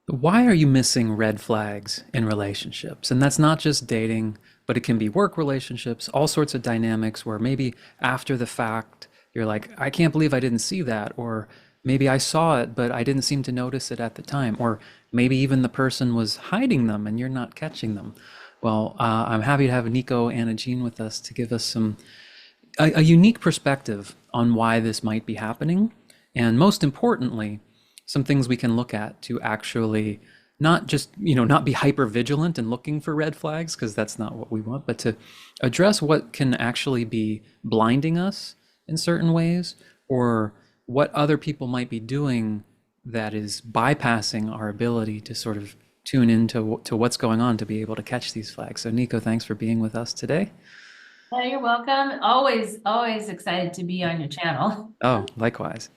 Why are you missing red flags in relationships? And that's not just dating, but it can be work relationships, all sorts of dynamics where maybe after the fact, you're like, I can't believe I didn't see that. Or maybe I saw it, but I didn't seem to notice it at the time. Or maybe even the person was hiding them and you're not catching them. Well, I'm happy to have Nico and Jean with us to give us a unique perspective on why this might be happening. And most importantly, some things we can look at to actually not just, not be hyper vigilant and looking for red flags, because that's not what we want, but to address what can actually be blinding us in certain ways, or what other people might be doing that is bypassing our ability to sort of tune into to what's going on to be able to catch these flags. So Nico, thanks for being with us today. You're welcome. Always excited to be on your channel. Oh, likewise.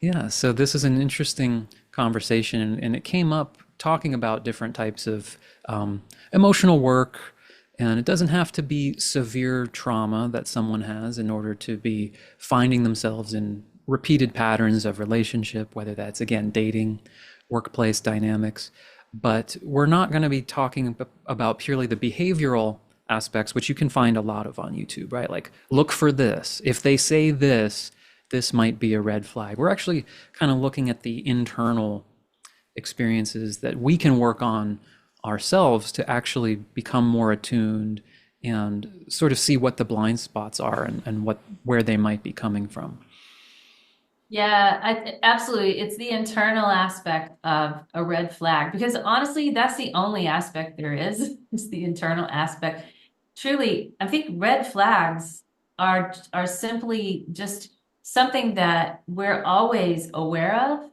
Yeah, so this is an interesting conversation, and it came up talking about different types of emotional work, and it doesn't have to be severe trauma that someone has in order to be finding themselves in repeated patterns of relationship, whether that's, again, dating, workplace dynamics. But we're not going to be talking about purely the behavioral aspects, which you can find a lot of on YouTube, right? Like, look for this. If they say this, this might be a red flag. We're actually kind of looking at the internal experiences that we can work on ourselves to actually become more attuned and sort of see what the blind spots are and what where they might be coming from. Yeah, absolutely. It's the internal aspect of a red flag because honestly, that's the only aspect there is. It's the internal aspect. Truly, I think red flags are simply just something that we're always aware of.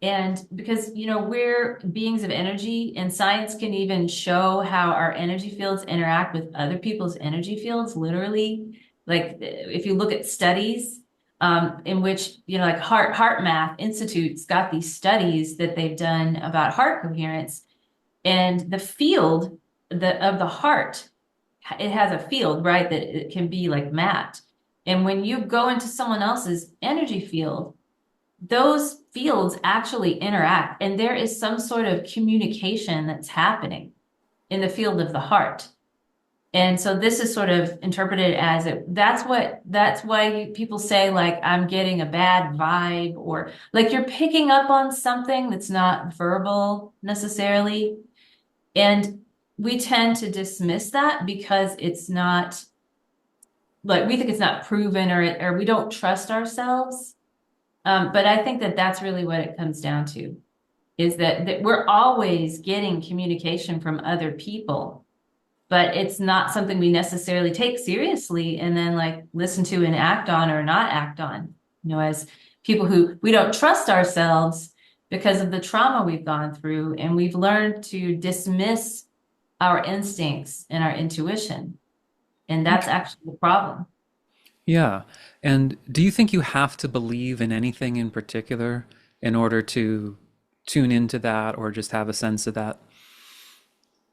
And because, we're beings of energy, and science can even show how our energy fields interact with other people's energy fields, literally. Like if you look at studies, in which, like Heart Math Institute's got these studies that they've done about heart coherence and the field of the heart, it has a field, right, that it can be like mapped. And when you go into someone else's energy field, those fields actually interact, and there is some sort of communication that's happening in the field of the heart. And so this is sort of interpreted as that's why people say like I'm getting a bad vibe, or like you're picking up on something that's not verbal necessarily. And we tend to dismiss that because it's not, like, we think it's not proven, or we don't trust ourselves. But I think that that's really what it comes down to, is that we're always getting communication from other people, but it's not something we necessarily take seriously and then like listen to and act on or not act on, as people who we don't trust ourselves because of the trauma we've gone through, and we've learned to dismiss our instincts and our intuition. And that's actually the problem. Yeah. And do you think you have to believe in anything in particular in order to tune into that or just have a sense of that?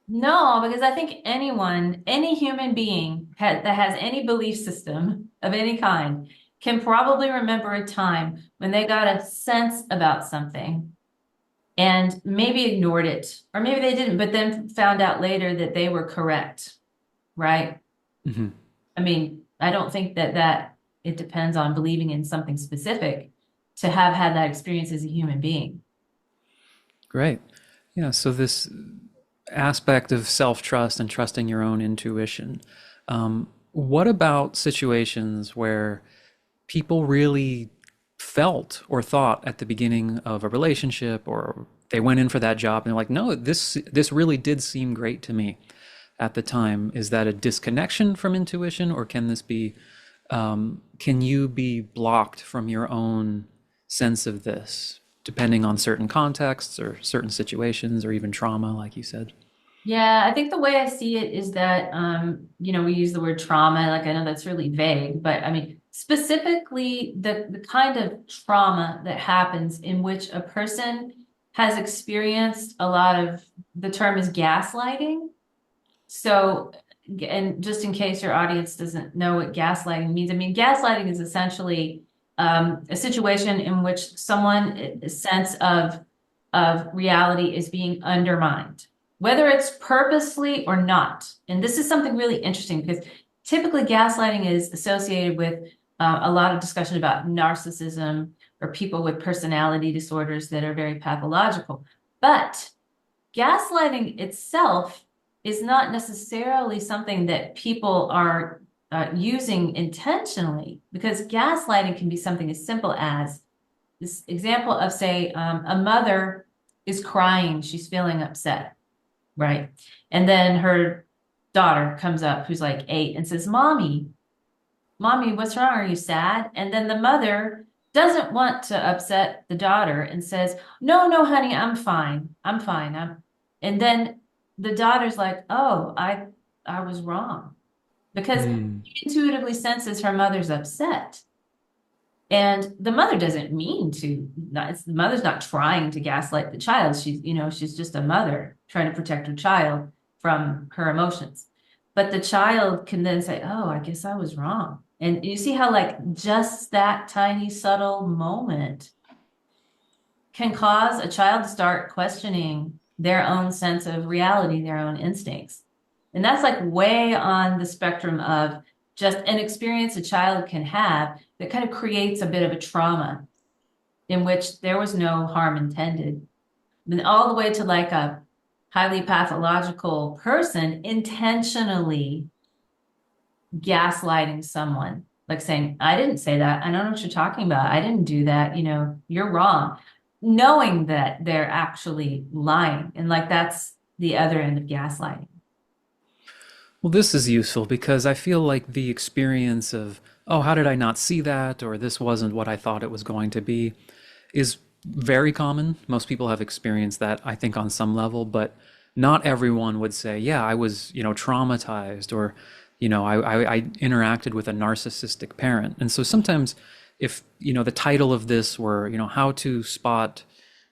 No, because I think any human being that has any belief system of any kind can probably remember a time when they got a sense about something and maybe ignored it, or maybe they didn't, but then found out later that they were correct, right? Hmm. I mean, I don't think that it depends on believing in something specific to have had that experience as a human being. Great. Yeah. So this aspect of self-trust and trusting your own intuition. What about situations where people really felt or thought at the beginning of a relationship, or they went in for that job and they're like, no, this really did seem great to me at the time? Is that a disconnection from intuition, or can this be, can you be blocked from your own sense of this, depending on certain contexts or certain situations or even trauma, like you said? Yeah, I think the way I see it is that, we use the word trauma, like I know that's really vague, but I mean, specifically the kind of trauma that happens in which a person has experienced a lot of, the term is gaslighting. So, and just in case your audience doesn't know what gaslighting means, I mean, gaslighting is essentially a situation in which someone, a sense of of reality is being undermined, whether it's purposely or not. And this is something really interesting because typically gaslighting is associated with a lot of discussion about narcissism or people with personality disorders that are very pathological. But gaslighting itself is not necessarily something that people are using intentionally, because gaslighting can be something as simple as this example of, say, a mother is crying, she's feeling upset, right? And then her daughter comes up who's like 8 and says, Mommy, what's wrong? Are you sad? And then the mother doesn't want to upset the daughter and says, No, honey, I'm fine. I'm fine. And then the daughter's like, Oh, I was wrong. Because Mm. she intuitively senses her mother's upset. And the mother doesn't mean to, the mother's not trying to gaslight the child. She's just a mother trying to protect her child from her emotions. But the child can then say, Oh, I guess I was wrong. And you see how, like, just that tiny, subtle moment can cause a child to start questioning their own sense of reality, their own instincts. And that's like way on the spectrum of just an experience a child can have that kind of creates a bit of a trauma in which there was no harm intended. And all the way to like a highly pathological person intentionally gaslighting someone, like saying, I didn't say that. I don't know what you're talking about. I didn't do that. You're wrong, knowing that they're actually lying. And like that's the other end of gaslighting. Well, this is useful because I feel like the experience of, oh, how did I not see that? Or this wasn't what I thought it was going to be is very common. Most people have experienced that, I think, on some level, but not everyone would say, yeah, I was, traumatized or, I interacted with a narcissistic parent. And so sometimes if, the title of this were, how to spot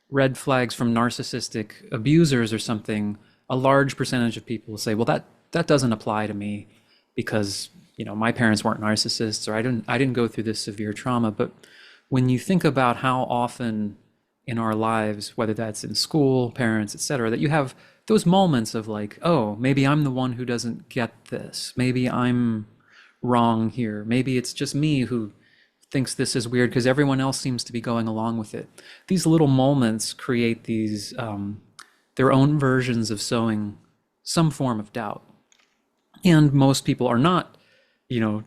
red flags from narcissistic abusers or something, a large percentage of people will say, well, that doesn't apply to me because my parents weren't narcissists or I didn't go through this severe trauma. But when you think about how often in our lives, whether that's in school, parents, etc., that you have those moments of like, oh, maybe I'm the one who doesn't get this. Maybe I'm wrong here. Maybe it's just me who thinks this is weird because everyone else seems to be going along with it. These little moments create these their own versions of sowing some form of doubt. And most people are not,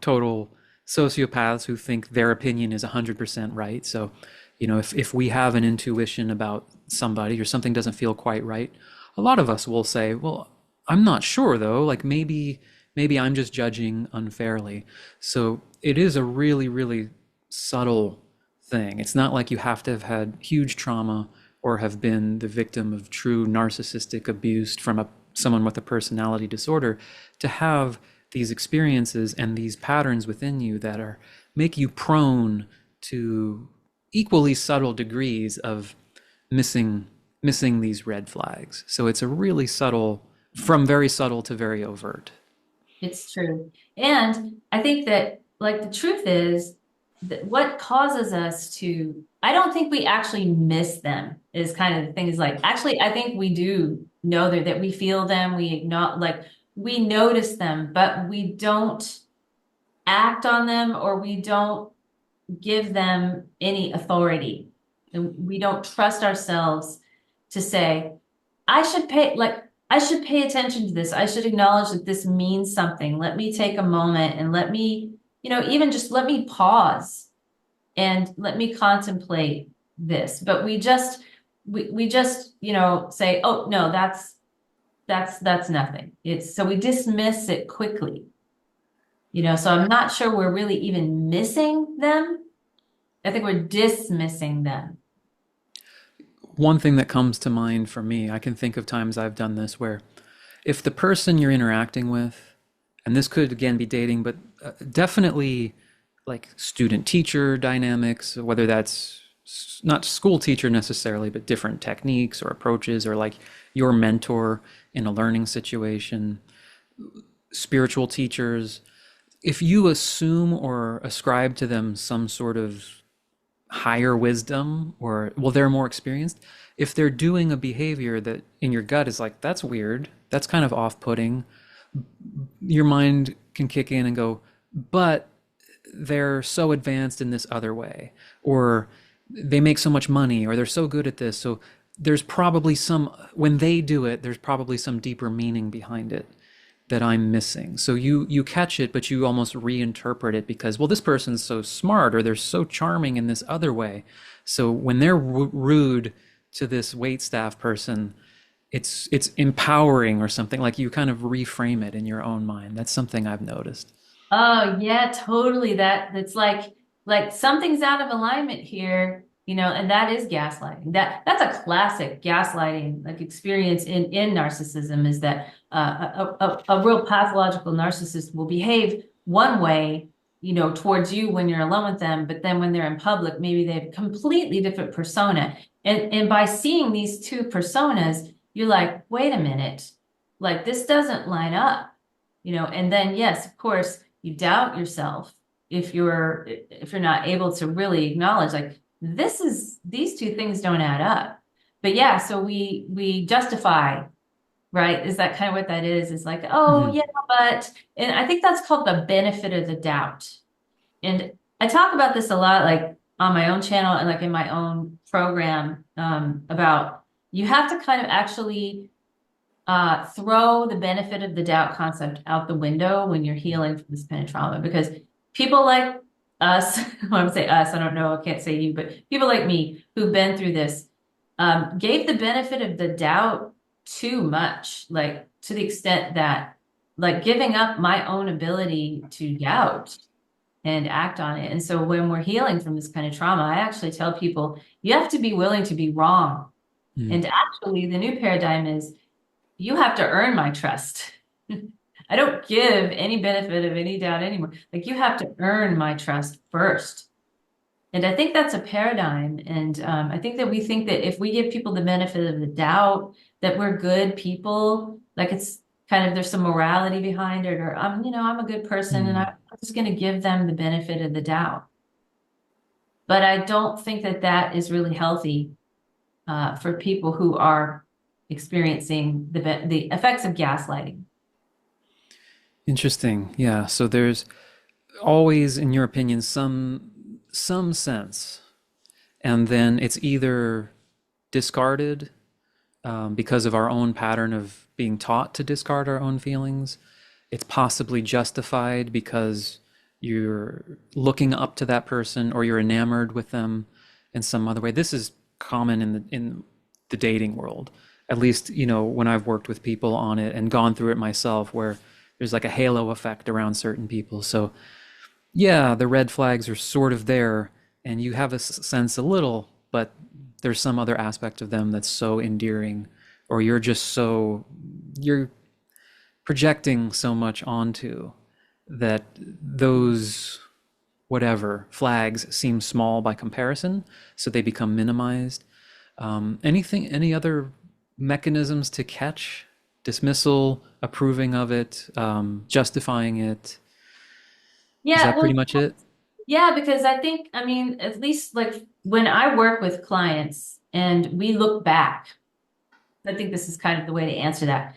total sociopaths who think their opinion is 100% right. So, if we have an intuition about somebody or something doesn't feel quite right, a lot of us will say, well, I'm not sure though, like maybe I'm just judging unfairly. So it is a really, really subtle thing. It's not like you have to have had huge trauma or have been the victim of true narcissistic abuse from someone with a personality disorder to have these experiences and these patterns within you that are make you prone to equally subtle degrees of missing these red flags. So it's a really subtle, from very subtle to very overt. It's true. And I think that, like, the truth is that what causes us to, I don't think we actually miss them, is kind of the thing. Is like, actually, I think we do know that we feel them, we acknowledge, like, we notice them, but we don't act on them, or we don't give them any authority. And we don't trust ourselves to say, I should pay attention to this. I should acknowledge that this means something. Let me take a moment and let me, even just let me pause and let me contemplate this. But we just, say, oh no, that's nothing. It's so we dismiss it quickly. So I'm not sure we're really even missing them. I think we're dismissing them. One thing that comes to mind for me, I can think of times I've done this where if the person you're interacting with, and this could again be dating, but definitely like student teacher dynamics, whether that's not school teacher necessarily, but different techniques or approaches, or like your mentor in a learning situation, spiritual teachers, if you assume or ascribe to them some sort of higher wisdom or, well, they're more experienced, if they're doing a behavior that in your gut is like, that's weird, that's kind of off-putting, your mind can kick in and go, but they're so advanced in this other way, or they make so much money, or they're so good at this. So there's probably some, when they do it, there's probably some deeper meaning behind it that I'm missing. So you catch it, but you almost reinterpret it because, well, this person's so smart, or they're so charming in this other way. So when they're rude to this wait staff person, it's empowering or something. Like you kind of reframe it in your own mind. That's something I've noticed. Oh yeah, totally. That's like something's out of alignment here, and that is gaslighting. That's a classic gaslighting like experience in narcissism is that a real pathological narcissist will behave one way, towards you when you're alone with them, but then when they're in public, maybe they have a completely different persona. And by seeing these two personas, you're like, wait a minute, like this doesn't line up, and then yes, of course you doubt yourself if you're not able to really acknowledge like these two things don't add up. But yeah, so we justify, right? Is that kind of what that is? It's like, oh Mhm. yeah, but and I think that's called the benefit of the doubt. And I talk about this a lot, like on my own channel and like in my own program, about you have to kind of actually throw the benefit of the doubt concept out the window when you're healing from this kind of trauma because people like us, when I would say us, I don't know, I can't say you, but people like me who've been through this gave the benefit of the doubt too much, like to the extent that like giving up my own ability to doubt and act on it. And so when we're healing from this kind of trauma, I actually tell people you have to be willing to be wrong. Mhm. And actually, the new paradigm is you have to earn my trust. I don't give any benefit of any doubt anymore. Like you have to earn my trust first. And I think that's a paradigm. And I think that we think that if we give people the benefit of the doubt, that we're good people, like it's kind of there's some morality behind it, or I'm a good person and Mhm. I'm just going to give them the benefit of the doubt. But I don't think that that is really healthy for people who are experiencing the effects of gaslighting. Interesting. Yeah. So there's always, in your opinion, some sense, and then it's either discarded because of our own pattern of being taught to discard our own feelings. It's possibly justified because you're looking up to that person or you're enamored with them in some other way. This is common in the dating world. At least, when I've worked with people on it and gone through it myself, where there's like a halo effect around certain people. So yeah, the red flags are sort of there, and you have a sense a little, but there's some other aspect of them that's so endearing, or you're projecting so much onto that those whatever flags seem small by comparison, so they become minimized. Any other mechanisms to catch dismissal, approving of it, justifying it? Is Yeah, that well, pretty much it? yeah, because I mean, at least like when I work with clients and we look back, I think this is kind of the way to answer that.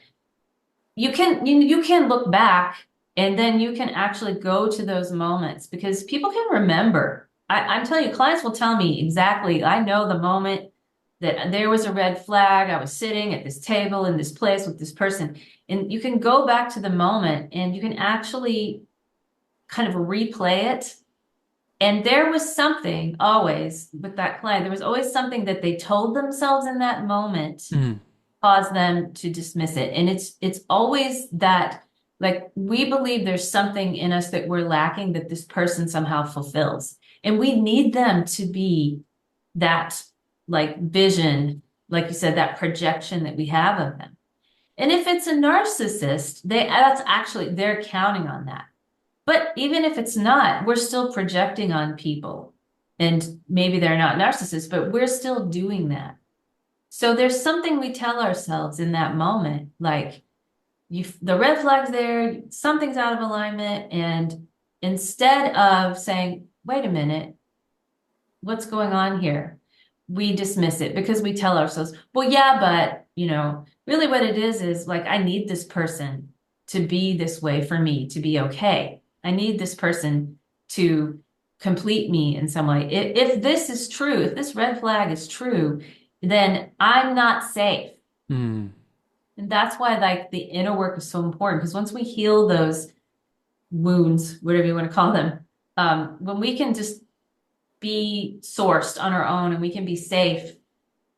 You can look back and then you can actually go to those moments because people can remember. I'm telling you, clients will tell me exactly, I know the moment that there was a red flag. I was sitting at this table in this place with this person. And you can go back to the moment and you can actually kind of replay it. And there was something always with that client, there was always something that they told themselves in that moment Mm, caused them to dismiss it. And it's always that like we believe there's something in us that we're lacking that this person somehow fulfills. And we need them to be that like vision, like you said, that projection that we have of them. And if it's a narcissist, that's actually they're counting on that. But even if it's not, we're still projecting on people. And maybe they're not narcissists, but we're still doing that. So there's something we tell ourselves in that moment, like the red flag's there, something's out of alignment, and instead of saying, "Wait a minute, what's going on here?" we dismiss it because we tell ourselves, well, yeah, but really what it is like, I need this person to be this way for me to be okay. I need this person to complete me in some way. If this is true, if this red flag is true, then I'm not safe. Mm, And that's why like the inner work is so important because once we heal those wounds, whatever you want to call them, when we can just be sourced on our own and we can be safe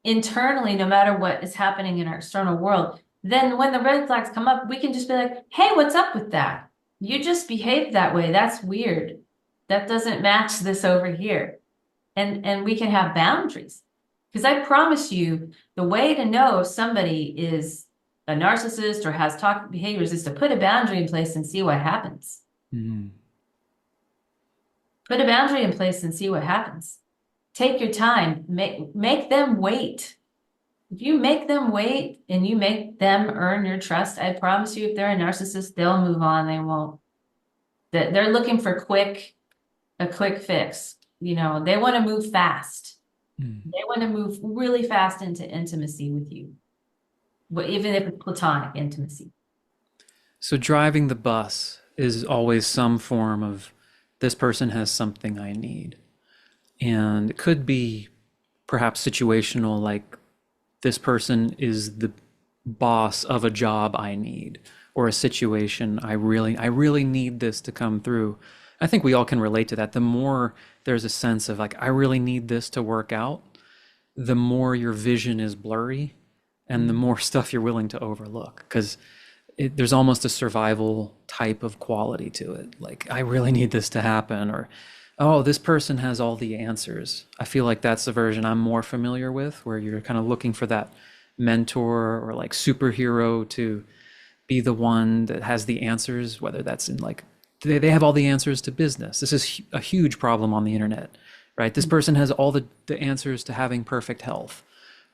internally, no matter what is happening in our external world, then when the red flags come up, we can just be like, hey, what's up with that? You just behaved that way. That's weird. That doesn't match this over here. And we can have boundaries. Because I promise you, the way to know if somebody is a narcissist or has toxic behaviors is to put a boundary in place and see what happens. mm, Put a boundary in place and see what happens. Take your time. Make them wait. If you make them wait and you make them earn your trust, I promise you, if they're a narcissist, they'll move on. They won't. They're looking for a quick fix. They want to move fast. mm. They want to move really fast into intimacy with you, even if it's platonic intimacy. So driving the bus is always some form of this person has something I need. And it could be perhaps situational, like this person is the boss of a job I need, or a situation I really need this to come through. I think we all can relate to that. The more there's a sense of like, I really need this to work out, the more your vision is blurry and the more stuff you're willing to overlook. Because there's almost a survival type of quality to it. Like, I really need this to happen, or, oh, this person has all the answers. I feel like that's the version I'm more familiar with, where you're kind of looking for that mentor or like superhero to be the one that has the answers, whether that's in like, they have all the answers to business. This is a huge problem on the internet, right? This person has all the answers to having perfect health.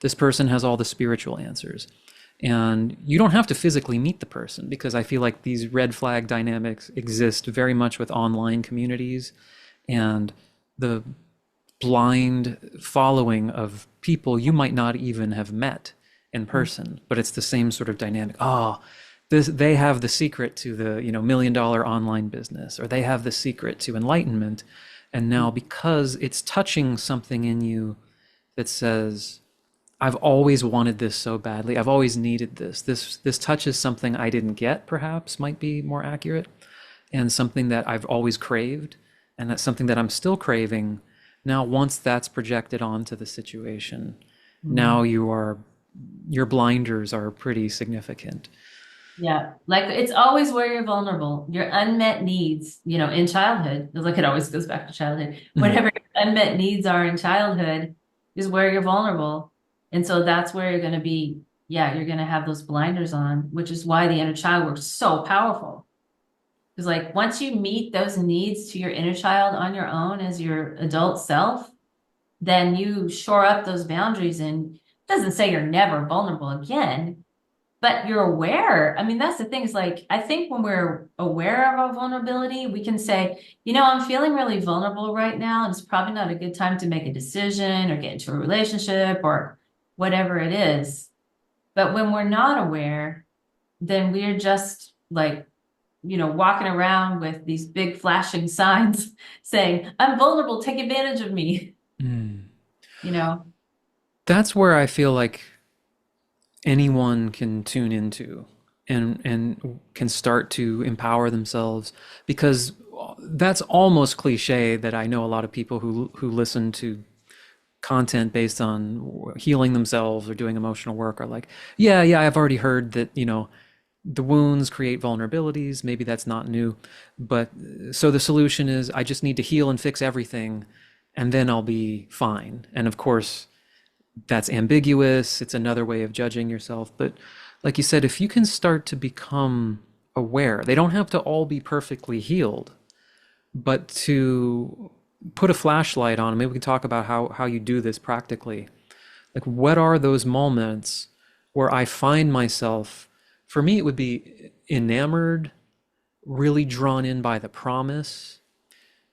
This person has all the spiritual answers. And you don't have to physically meet the person, because I feel like these red flag dynamics exist very much with online communities and the blind following of people you might not even have met in person, but it's the same sort of dynamic. Oh, they have the secret to the $1 million online business, or they have the secret to enlightenment. And now, because it's touching something in you that says, I've always wanted this so badly, I've always needed this. This touches something I didn't get, perhaps might be more accurate, and something that I've always craved, and that's something that I'm still craving. Now, once that's projected onto the situation, now your blinders are pretty significant. Yeah, like it's always where you're vulnerable. Your unmet needs, in childhood, like it always goes back to childhood. Mhm. Whatever your unmet needs are in childhood is where you're vulnerable. And so that's where you're going to be, yeah, you're going to have those blinders on, which is why the inner child work is so powerful. Because like once you meet those needs to your inner child on your own as your adult self, then you shore up those boundaries, and it doesn't say you're never vulnerable again, but you're aware. I mean, that's the thing is like, I think when we're aware of our vulnerability, we can say, I'm feeling really vulnerable right now, and it's probably not a good time to make a decision or get into a relationship or whatever it is. But when we're not aware, then we're just like, walking around with these big flashing signs saying, I'm vulnerable, take advantage of me, Mm. you know? That's where I feel like anyone can tune into and can start to empower themselves, because that's almost cliche that I know a lot of people who listen to content based on healing themselves or doing emotional work are like, yeah, I've already heard that, the wounds create vulnerabilities. Maybe that's not new. But so the solution is I just need to heal and fix everything, and then I'll be fine. And of course, that's ambiguous. It's another way of judging yourself. But like you said, if you can start to become aware, they don't have to all be perfectly healed, but to put a flashlight on, maybe we can talk about how you do this practically. Like, what are those moments where I find myself, for me, it would be enamored, really drawn in by the promise,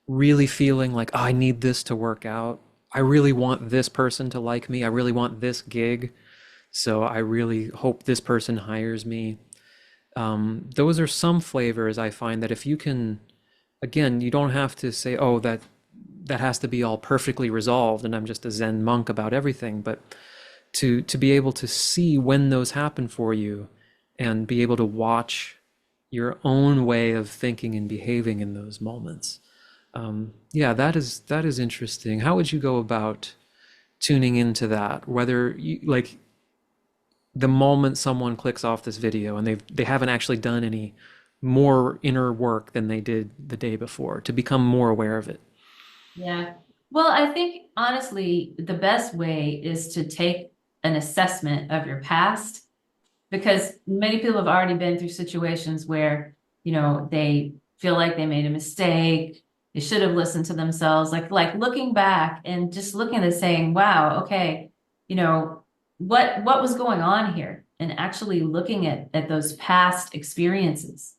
really feeling like, oh, I need this to work out. I really want this person to like me. I really want this gig. So I really hope this person hires me. Those are some flavors I find that if you can, again, you don't have to say, oh, that has to be all perfectly resolved and I'm just a Zen monk about everything, but to be able to see when those happen for you and be able to watch your own way of thinking and behaving in those moments. Yeah, that is interesting. How would you go about tuning into that? Whether you like the moment someone clicks off this video and they haven't actually done any more inner work than they did the day before to become more aware of it. Yeah. Well, I think honestly, the best way is to take an assessment of your past because many people have already been through situations where, they feel like they made a mistake. They should have listened to themselves. Like looking back and just looking at it saying, wow, okay, you know, what was going on here? And actually looking at those past experiences.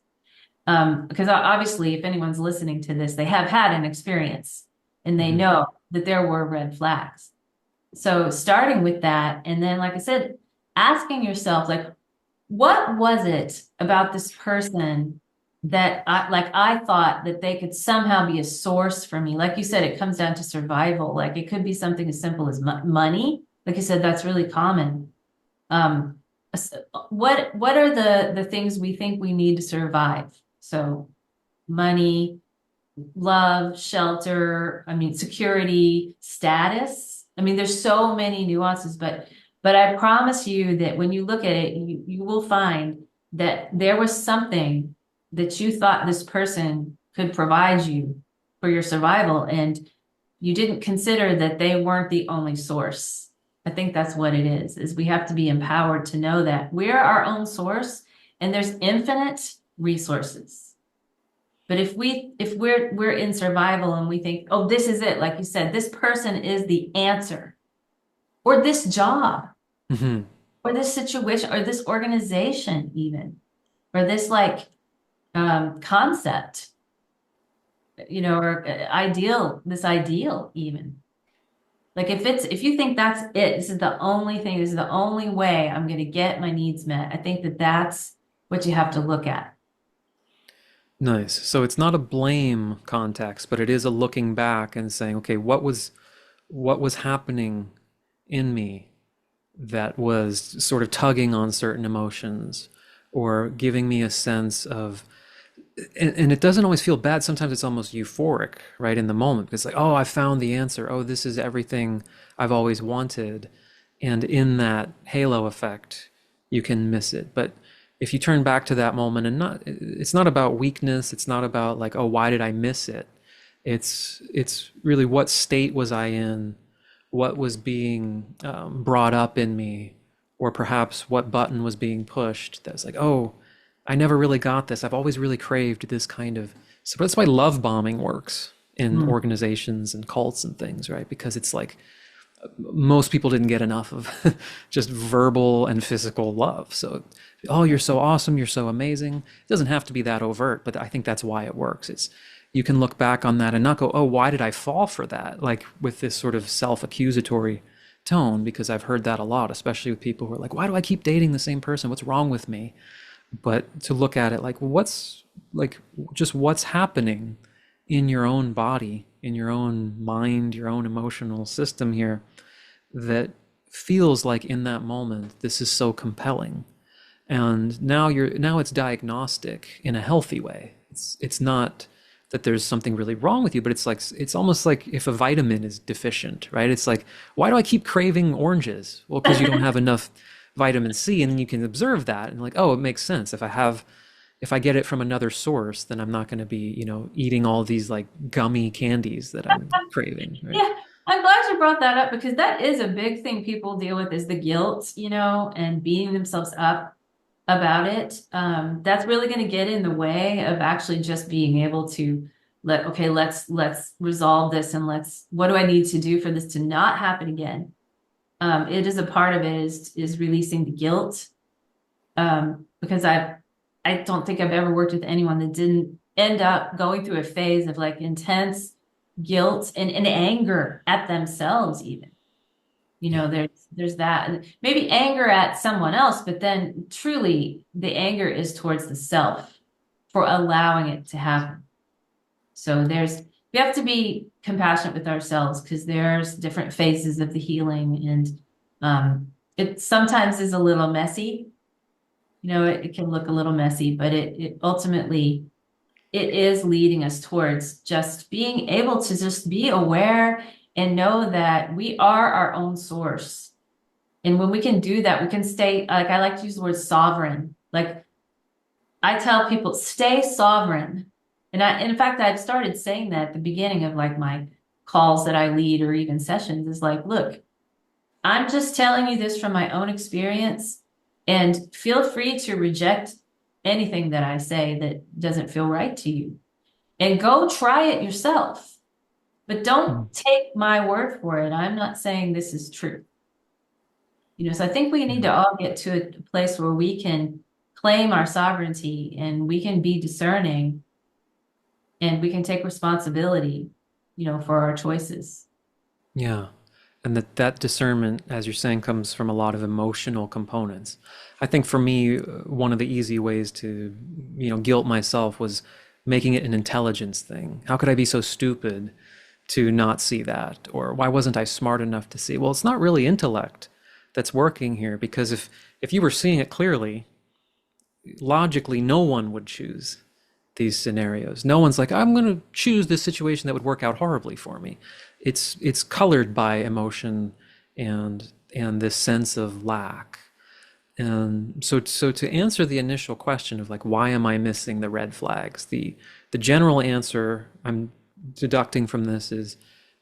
Because obviously, if anyone's listening to this, they have had an experience and they Mhm. know that there were red flags. So starting with that, and then, like I said, asking yourself, like, what was it about this person that I thought that they could somehow be a source for me? Like you said, it comes down to survival. Like it could be something as simple as money. Like you said, that's really common. Um, what are the things we think we need to survive? So money, love, shelter, I mean, security, status. I mean, there's so many nuances, but I promise you that when you look at it, you will find that there was something that you thought this person could provide you for your survival, and you didn't consider that they weren't the only source. I think that's what it is we have to be empowered to know that we're our own source and there's infinite resources. But if we're in survival and we think, oh, this is it, like you said, this person is the answer, or this job, Mhm. or this situation, or this organization, even, or this like concept, or this ideal, even. Like if you think that's it, this is the only thing, this is the only way I'm going to get my needs met. I think that that's what you have to look at. Nice. So it's not a blame context, but it is a looking back and saying, okay, what was happening in me that was sort of tugging on certain emotions or giving me a sense of and it doesn't always feel bad. Sometimes it's almost euphoric, right, in the moment. It's like, oh, I found the answer. Oh, this is everything I've always wanted. And in that halo effect, you can miss it. But if you turn back to that moment and it's not about weakness. It's not about like, oh, why did I miss it? It's really what state was I in? What was being brought up in me? Or perhaps what button was being pushed that's like, oh, I never really got this. I've always really craved this kind of. So that's why love bombing works in Mm. organizations and cults and things, right? Because it's like most people didn't get enough of just verbal and physical love. So, oh, you're so awesome. You're so amazing. It doesn't have to be that overt, but I think that's why it works. It's you can look back on that and not go, oh, why did I fall for that? Like with this sort of self-accusatory tone, because I've heard that a lot, especially with people who are like, why do I keep dating the same person? What's wrong with me? But to look at it like what's like just what's happening in your own body, in your own mind, your own emotional system here that feels like in that moment this is so compelling. And now it's diagnostic in a healthy way. It's not that there's something really wrong with you, but it's like it's almost like if a vitamin is deficient, right? It's like, why do I keep craving oranges? Well, because you don't have enough vitamin C, and you can observe that and like, oh, it makes sense. If I get it from another source, then I'm not going to be, eating all these like gummy candies that I'm craving, right? Yeah, I'm glad you brought that up because that is a big thing people deal with is the guilt, and beating themselves up about it. That's really going to get in the way of actually just being able to okay, let's resolve this and what do I need to do for this to not happen again? It is a part of it is releasing the guilt. Because I don't think I've ever worked with anyone that didn't end up going through a phase of like intense guilt and anger at themselves even. Yeah. There's that. And maybe anger at someone else, but then truly the anger is towards the self for allowing it to happen. So we have to be compassionate with ourselves because there's different phases of the healing, and it sometimes is a little messy. It can look a little messy, but it ultimately it is leading us towards just being able to just be aware and know that we are our own source. And when we can do that, we can stay, like I like to use the word sovereign. Like I tell people, stay sovereign. In fact, I've started saying that at the beginning of like my calls that I lead or even sessions is like, look, I'm just telling you this from my own experience, and feel free to reject anything that I say that doesn't feel right to you. And go try it yourself. But Mm. don't take my word for it. I'm not saying this is true. So I think we need Yeah. to all get to a place where we can claim our sovereignty and we can be discerning and we can take responsibility, for our choices. Yeah. And that discernment, as you're saying, comes from a lot of emotional components. I think for me, one of the easy ways to, guilt myself was making it an intelligence thing. How could I be so stupid to not see that? Or why wasn't I smart enough to see? Well, it's not really intellect that's working here, because if you were seeing it clearly, logically, no one would choose these scenarios. No one's like, I'm going to choose this situation that would work out horribly for me. It's colored by emotion and this sense of lack. And so to answer the initial question of like, why am I missing the red flags? The general answer I'm deducting from this is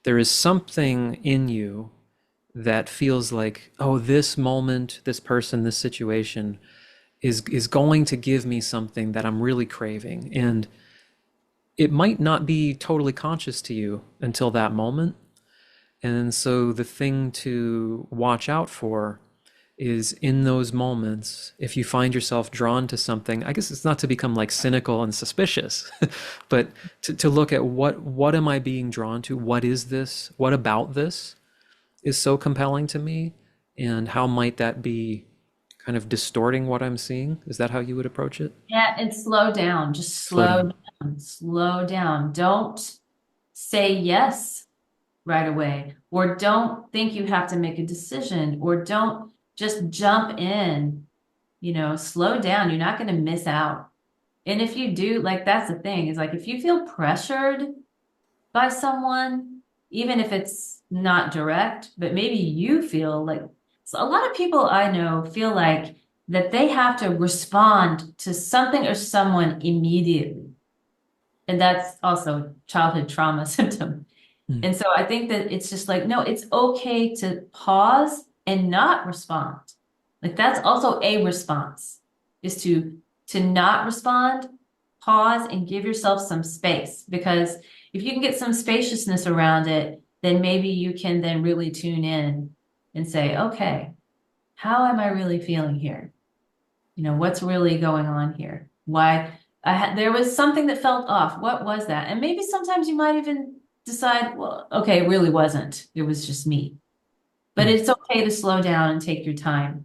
there is something in you that feels like, oh, this moment, this person, this situation is going to give me something that I'm really craving. And it might not be totally conscious to you until that moment. And so the thing to watch out for is in those moments, if you find yourself drawn to something, I guess it's not to become like cynical and suspicious, but to look at what am I being drawn to? What is this? What about this is so compelling to me? And how might that be kind of distorting what I'm seeing? Is that how you would approach it? Yeah, and slow down. Just Slow slow down. down. Slow down. Don't say yes right away, or don't think you have to make a decision, or don't just jump in. Slow down. You're not going to miss out. And if you do, like that's the thing, is like if you feel pressured by someone, even if it's not direct, but maybe you feel like so a lot of people I know feel like that they have to respond to something or someone immediately. And that's also childhood trauma symptom. Mm. And so I think that it's just like, no, it's okay to pause and not respond. Like that's also a response, is to not respond, pause and give yourself some space. Because if you can get some spaciousness around it, then maybe you can then really tune in and say, okay, how am I really feeling here? What's really going on here? Why there was something that felt off. What was that? And maybe sometimes you might even decide, well, okay, it really wasn't. It was just me. But Mm. it's okay to slow down and take your time.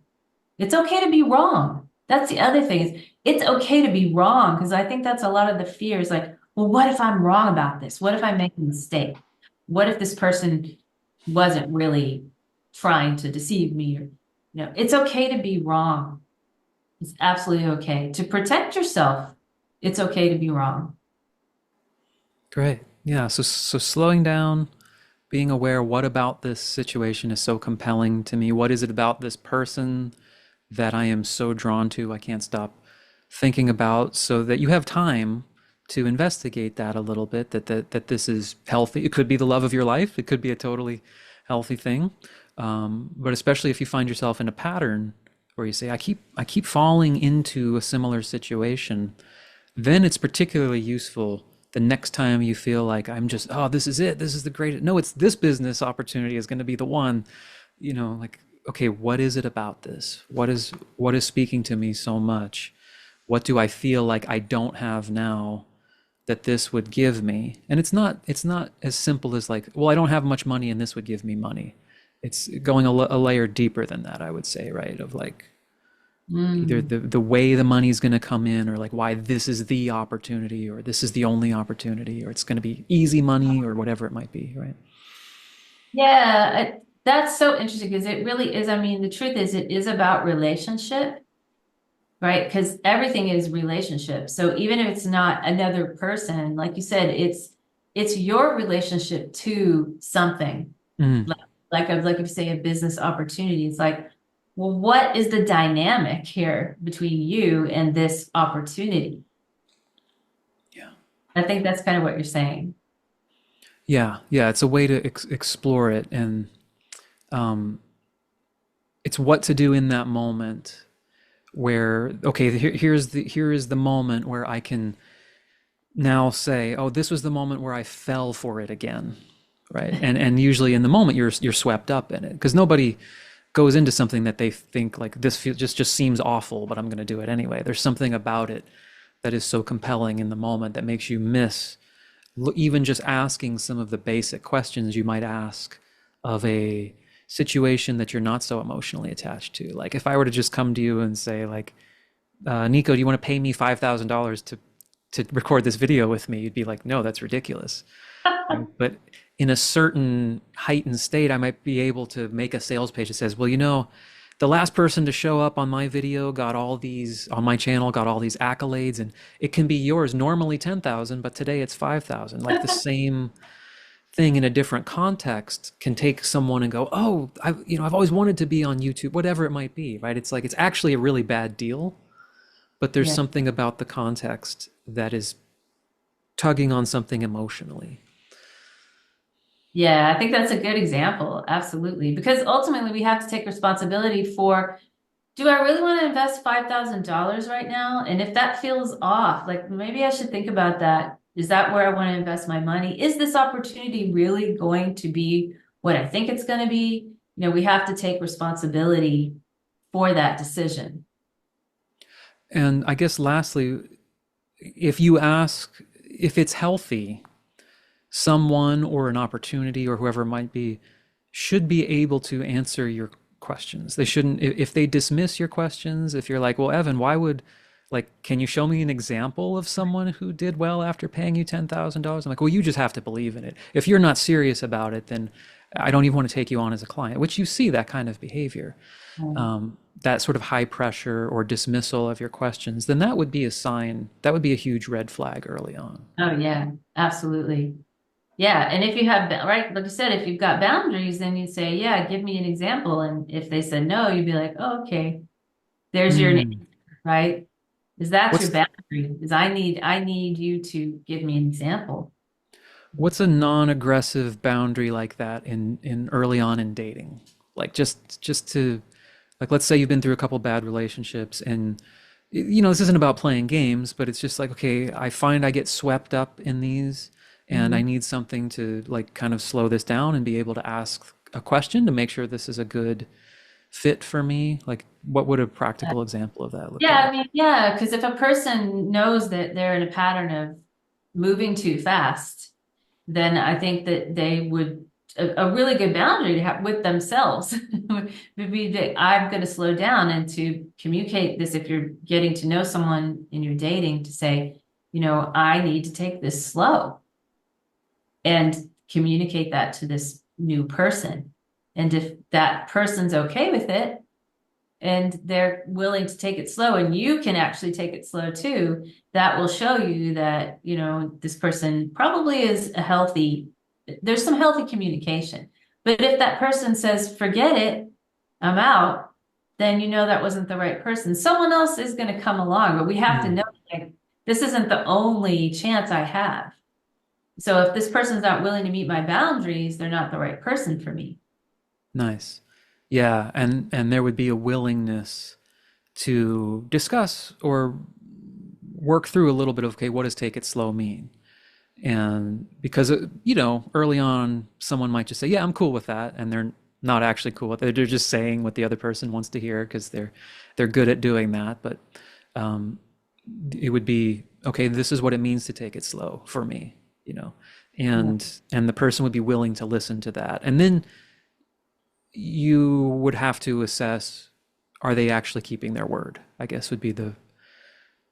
It's okay to be wrong. That's the other thing is it's okay to be wrong because I think that's a lot of the fears like, well, what if I'm wrong about this? What if I make a mistake? What if this person wasn't really trying to deceive me? Or, it's okay to be wrong. It's absolutely okay. To protect yourself, it's okay to be wrong. Great. Yeah. So slowing down, being aware, what about this situation is so compelling to me? What is it about this person that I am so drawn to? I can't stop thinking about, so that you have time to investigate that a little bit, that this is healthy. It could be the love of your life. It could be a totally healthy thing. But especially if you find yourself in a pattern where you say, I keep falling into a similar situation, then it's particularly useful the next time you feel like I'm just, oh, this is it. This is the greatest. No, it's this business opportunity is going to be the one, like, okay, what is it about this? What is speaking to me so much? What do I feel like I don't have now that this would give me. And it's not as simple as like, well, I don't have much money and this would give me money. It's going a layer deeper than that, I would say, right? Of like either Mm. the way the money's going to come in, or like why this is the opportunity, or this is the only opportunity, or it's going to be easy money, or whatever it might be, right? Yeah, that's so interesting because it really is. I mean, the truth is, it is about relationship, right? Because everything is relationship. So even if it's not another person, like you said, it's your relationship to something. Mm, Like if you say a business opportunity, it's like, well, what is the dynamic here between you and this opportunity? yeah. I think that's kind of what you're saying. Yeah, yeah, it's a way to explore it, and um, it's what to do in that moment where, okay, here is the moment where I can now say, oh, this was the moment where I fell for it again, right? And usually in the moment you're swept up in it because nobody goes into something that they think like this just seems awful, but I'm going to do it anyway. There's something about it that is so compelling in the moment that makes you miss even just asking some of the basic questions you might ask of a situation that you're not so emotionally attached to. Like if I were to just come to you and say like, Nico, do you want to pay me $5,000 to record this video with me? You'd be like, no, that's ridiculous. Right? But in a certain heightened state, I might be able to make a sales page that says, well, the last person to show up on my video got all these on my channel, got all these accolades, and it can be yours normally 10,000, but today it's 5,000. Like the same thing in a different context can take someone and go, oh, I've always wanted to be on YouTube, whatever it might be, right? It's like it's actually a really bad deal, but there's Yeah. something about the context that is tugging on something emotionally. Yeah, I think that's a good example. Absolutely. Because ultimately we have to take responsibility for, do I really want to invest $5,000 right now? And if that feels off, like maybe I should think about that. Is that where I want to invest my money? Is this opportunity really going to be what I think it's going to be? We have to take responsibility for that decision. And I guess lastly, if you ask if it's healthy, someone or an opportunity or whoever it might be should be able to answer your questions. They shouldn't, if they dismiss your questions, if you're like, well, Evan, why would, like, can you show me an example of someone who did well after paying you $10,000? I'm like, well, you just have to believe in it. If you're not serious about it, then I don't even want to take you on as a client, which you see that kind of behavior, that sort of high pressure or dismissal of your questions, then that would be a sign, that would be a huge red flag early on. Oh, yeah, absolutely. Yeah, and if you have, right, like you said, if you've got boundaries, then you say, yeah, give me an example. And if they said no, you'd be like, oh, okay, there's your name, Mm. right? Is that your What's boundary? Is I need you to give me an example. What's a non-aggressive boundary like that in early on in dating? Like just to like let's say you've been through a couple bad relationships and this isn't about playing games, but it's just like okay, I find I get swept up in these and I Mhm. need something to like kind of slow this down and be able to ask a question to make sure this is a good fit for me. Like what would a practical example of that look Yeah, I like? mean, yeah, because if a person knows that they're in a pattern of moving too fast, then I think that they would a really good boundary to have with themselves would be that I'm going to slow down and to communicate this if you're getting to know someone and you're dating to say, I need to take this slow and communicate that to this new person. And if that person's okay with it, and they're willing to take it slow and you can actually take it slow too, that will show you that, this person probably is there's some healthy communication. But if that person says, forget it, I'm out, then that wasn't the right person. Someone else is going to come along, but we have to know Mm, like this isn't the only chance I have. So if this person's not willing to meet my boundaries, they're not the right person for me. nice. Yeah, and there would be a willingness to discuss or work through a little bit of okay, what does take it slow mean? And because early on, someone might just say, "Yeah, I'm cool with that," and they're not actually cool with it. They're just saying what the other person wants to hear because they're good at doing that. But um, it would be okay, this is what it means to take it slow for me, you know, Yeah. and the person would be willing to listen to that. And then you would have to assess, are they actually keeping their word? I guess would be the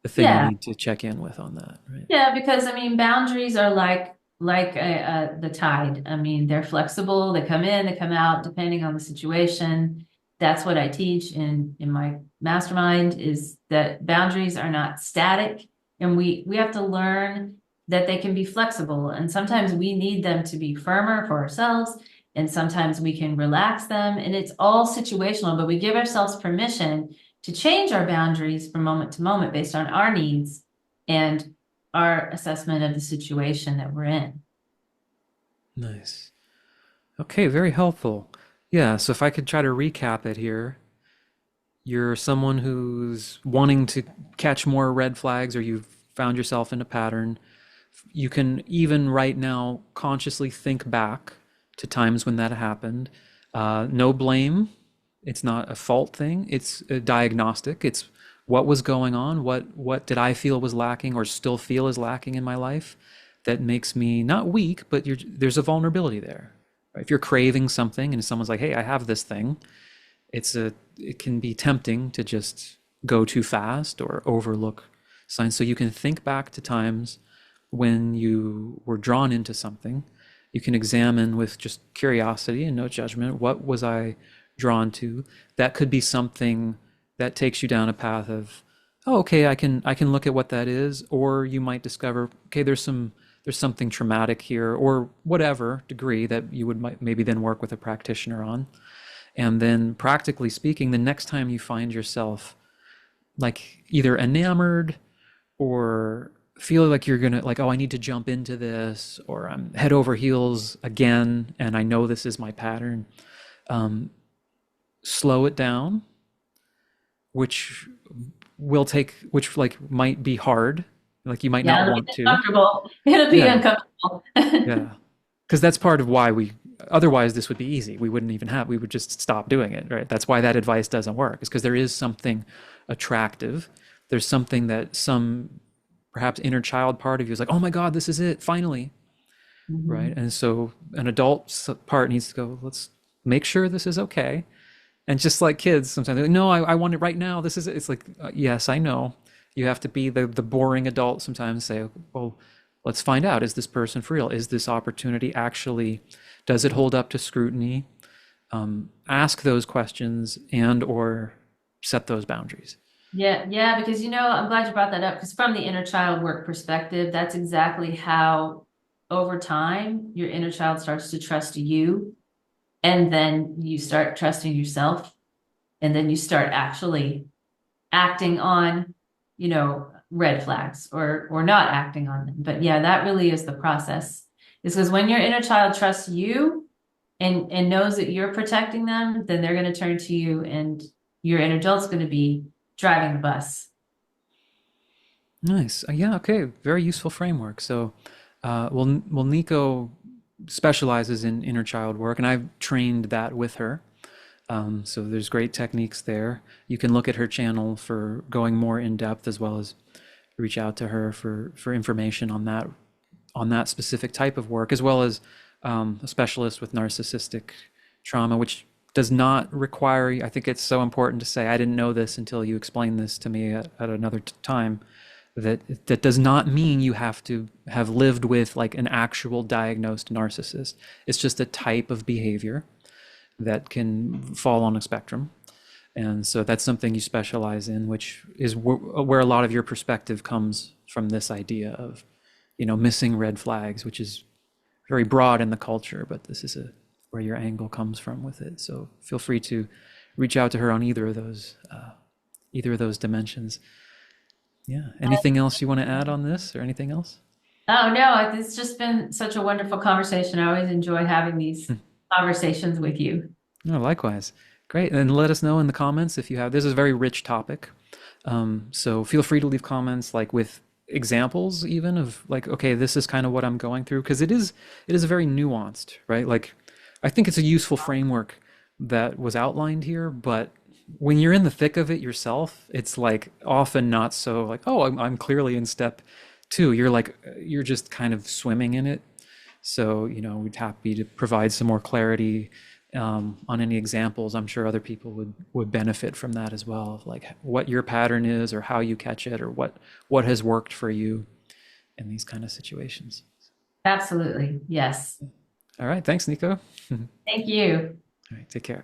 thing you Yeah. need to check in with on that, right? Yeah, because I mean, boundaries are like the tide. I mean, they're flexible. They come in, they come out, depending on the situation. That's what I teach in my mastermind is that boundaries are not static, and we have to learn that they can be flexible. And sometimes we need them to be firmer for ourselves, and sometimes we can relax them. And it's all situational, but we give ourselves permission to change our boundaries from moment to moment based on our needs and our assessment of the situation that we're in. Nice. Okay, very helpful. Yeah, so if I could try to recap it here, you're someone who's wanting to catch more red flags or you've found yourself in a pattern. You can even right now consciously think back to times when that happened. No blame. It's not a fault thing. It's a diagnostic. It's what was going on. What did I feel was lacking or still feel is lacking in my life that makes me not weak, but there's a vulnerability there. Right? If you're craving something and someone's like, "Hey, I have this thing," it can be tempting to just go too fast or overlook signs. So you can think back to times when you were drawn into something. You can examine with just curiosity and no judgment, what was I drawn to? That could be something that takes you down a path of, oh, okay, I can look at what that is, or you might discover, okay, there's something traumatic here, or whatever degree that you would maybe then work with a practitioner on. And then practically speaking, the next time you find yourself like either enamored or feel like you're gonna like, oh, I need to jump into this, or I'm head over heels again, and I know this is my pattern. Slow it down, which which like might be hard, like you might Yeah, not it'll be want to. uncomfortable. It'll be Yeah, uncomfortable. yeah, because that's part of why otherwise this would be easy. We would just stop doing it, right? That's why that advice doesn't work, is because there is something attractive. There's something that some perhaps inner child part of you is like, oh my God, this is it, finally, right? Mhm. And so an adult part needs to go, let's make sure this is okay. And just like kids, sometimes they're like, no, I want it right now. This is it. It's like, yes, I know. You have to be the boring adult sometimes, say, well, let's find out, is this person for real? Is this opportunity actually, does it hold up to scrutiny? Ask those questions and or set those boundaries. Yeah, yeah, because I'm glad you brought that up because from the inner child work perspective, that's exactly how over time your inner child starts to trust you, and then you start trusting yourself, and then you start actually acting on, red flags or not acting on them. But yeah, that really is the process. Is because when your inner child trusts you and knows that you're protecting them, then they're going to turn to you, and your inner adult's going to be driving the bus. Nice. Yeah, okay. Very useful framework. So, well, Nico specializes in inner child work, and I've trained that with her. So there's great techniques there. You can look at her channel for going more in depth, as well as reach out to her for information on that specific type of work, as well as a specialist with narcissistic trauma, which does not require. I think it's so important to say. I didn't know this until you explained this to me at another time. That does not mean you have to have lived with like an actual diagnosed narcissist. It's just a type of behavior that can fall on a spectrum. And so that's something you specialize in, which is where a lot of your perspective comes from, this idea of, missing red flags, which is very broad in the culture, but this is where your angle comes from with it. So feel free to reach out to her on either of those dimensions. Yeah. Anything else you want to add on this, or anything else? Oh no, it's just been such a wonderful conversation. I always enjoy having these conversations with you. No, likewise. Great. And let us know in the comments if you have. This is a very rich topic. So feel free to leave comments like with examples even of like, okay, this is kind of what I'm going through. Because it is very nuanced, right? Like I think it's a useful framework that was outlined here, but when you're in the thick of it yourself, it's like often not so like, oh, I'm clearly in step two. You're like, you're just kind of swimming in it. So, we'd happy to provide some more clarity on any examples. I'm sure other people would benefit from that as well, of like what your pattern is or how you catch it or what has worked for you in these kind of situations. Absolutely. Yes. All right, thanks, Nico. All Thank you. right, take care.